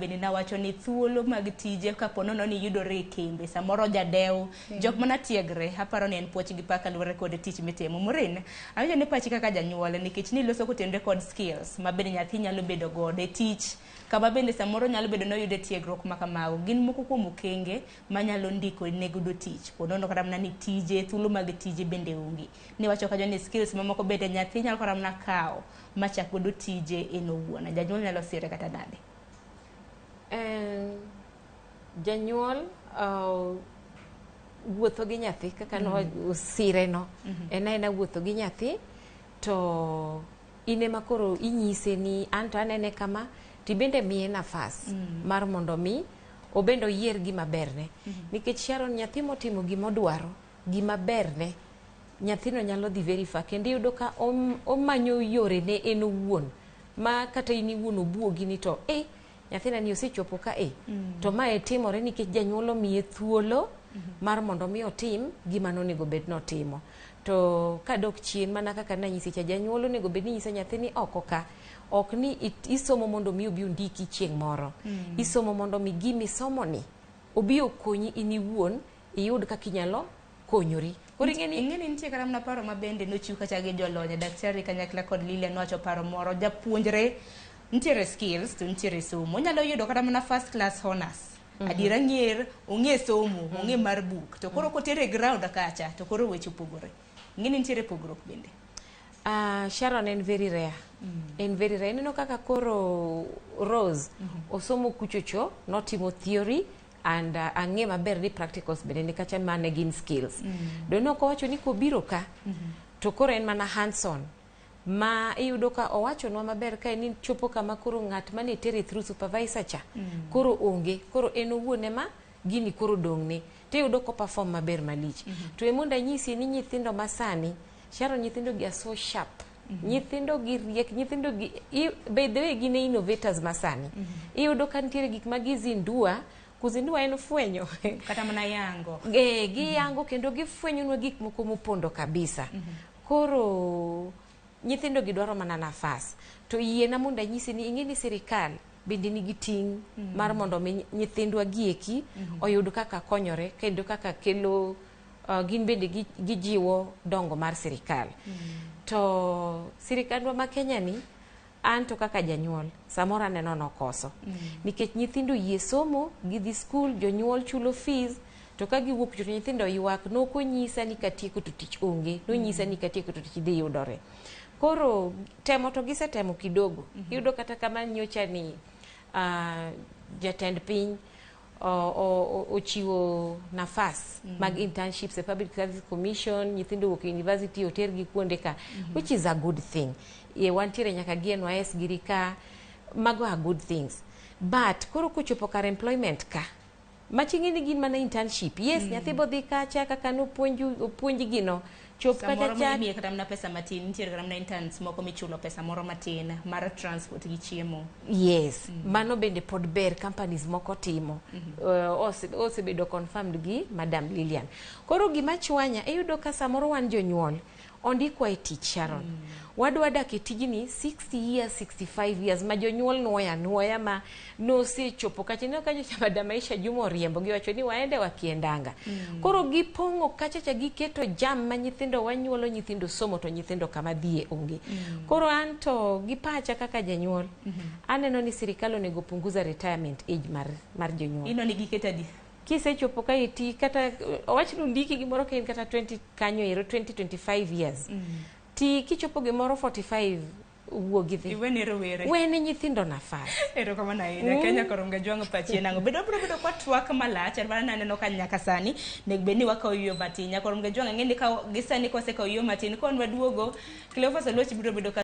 bende nawacho ni thuolo mag tije kapono ni yudore kembe samoro jadew jok mana tiegre aparo ni en puoch gi paka luwore kod tich mitimo. Maureen, awinjo ni pachi kaka janyuol nikech ni loso kotenore kod skills ma bende nyathi nyalo bedo godo e tich kama bende samoro nyalo bedo no yude tiegruok ma kamago. Gin moko kuom okenge manyalo ndiko ne godo tich ponono kata mana ni tije thuolo mag tije bende onge. Ni wacho ka ni skills mamoko bende nyathi nyalo kata mana kawo machak godo tije en owuon. Janyuol nyalo sire kata nade? Janyuol wuotho gi nyathi kaka no sire no ena wuotho gi nyathi to ine makoro inyise ni anto anene kama tibende miye nafas mar mondo mi obendo yier gima berne nikech Sharon nyathi motimo gima odwaro gima berne nyathino nyalo dhi verify kendo yudo ka omanyo yore ne en owuon ma kata in iwuon obuogi ni to nyathina ni osechopo ka to mae timore nikech janyuol omiye thuolo mar mondo mi otim gima nonego bed notimo. To kadok chien mana kaka nanyisi cha janyuol onego bed ni nyiso nyathi ni oko ka ok ni isomo mondo mi obi ndiki chieng' moro isomo mondo mi gimi somo ni obi okonyi in iwuon iyud kaka inyalo konyori. Ing'eni nitie kata mana paro ma bende nochiw kacha gi jolony daktari kanyakla kod Lilian wacho paro moro japuonjre nitiere skills to nitiere somo. Onyalo yudo kata mana first class honors adiera nyier ong'e somo ong'e mar buk to koro kotere ground kacha to koro weche opogore. Ing'eni nitiere pogruok bende? Sharon en very rare en very rare. Neno kaka koro Rose osomo kuchocho notimo theory and ang'e maber ni practicals bende nikacha mane gin skills dono ko wacho ni kobiro ka to koro en mana hands on ma iyudo ka owachonwa maber ka ni chopo kama koro ng'at mane tere through supervisor cha koro onge koro en owuon ema gini koro dong'ne to iyudo ko perform maber malich to emonda nyisi ni nyithindo masani Sharon nyithindo gi so sharp nyithindo gi riek nyithindo gi by the way gine innovators masani iyudo ka nitiere gik ma gizindua kuzindua en fwenyo kata mana yango gi yango kendo gifwenyonwa gik moko mopondo kabisa koro nyithindo gi dwaro mana nafas to yiena mondo anyisi ni ing'eni sirikal bende nigi ting' mar mondo nyithindwa gieki oyud kaka konyore kendo kaka kelo gin bende gijiwo dongo mar sirikal to sirikandwa ma Kenya ni anto kaka janyuol samora neno nokoso nikech nyithindo yie somo gidhi skul jonyuol chulo fees to ka giwuok to nyithindo ywak nokonyisa ni katieko to tich onge nonyisa ni katieko to tich dhi yudore. Koro temo to gisetemo kidogo iyudo kata kama nyocha ni jatend piny ochiwo nafas mag internships e Public Service Commission nyithindo wuok university oter gi kuonde ka which is a good thing wantiere nyaka gi NYS girika mago are good things but koro kuchopo kar employment ka machingi ni gin mana internship yes nyathi bodhi kacha kaka no puonji gino chop kacha cha miye kata mana pesa matin nitiere kata mana interns moko michulo pesa moro matin mar transport gi chiemo yes mano bende pod ber companies moko timo osebedo confirmed gi Madam Lilian. Koro gima chwanya iyudo ka samoro wan jonyuol ondikwa e tich Sharon wadwa dak e tijni 60 years 65 years ma jonyuol nuoya ma nosechopo kacha ne kacha Madam Maisha Juma riembo giwacho ni waende wakiendanga koro gipong'o kacha cha giketo jam ma nyithindo wanyuolo nyithindo somo to nyithindo kama dhie onge koro anto gipacha kaka janyuol aneno ni sirikal onego punguza retirement age mar jonyuol. Ino ni giketa di kisechopo ka iti kata owachno ndiki gimoro ka in kata 20 kanyo ero 20-25 years ti kichopo gimoro 45 wuogi dhi wene nyithindo nafas ero kama na ina Kenya koronga jwango pachi nango bedo kwa twak malach bana neno ka nyaka sani negbeni waka oyo matinya koronga jwango ng'eni ka gisani kose ka oyo matin kon waduogo Cleophas Olochi biro bedo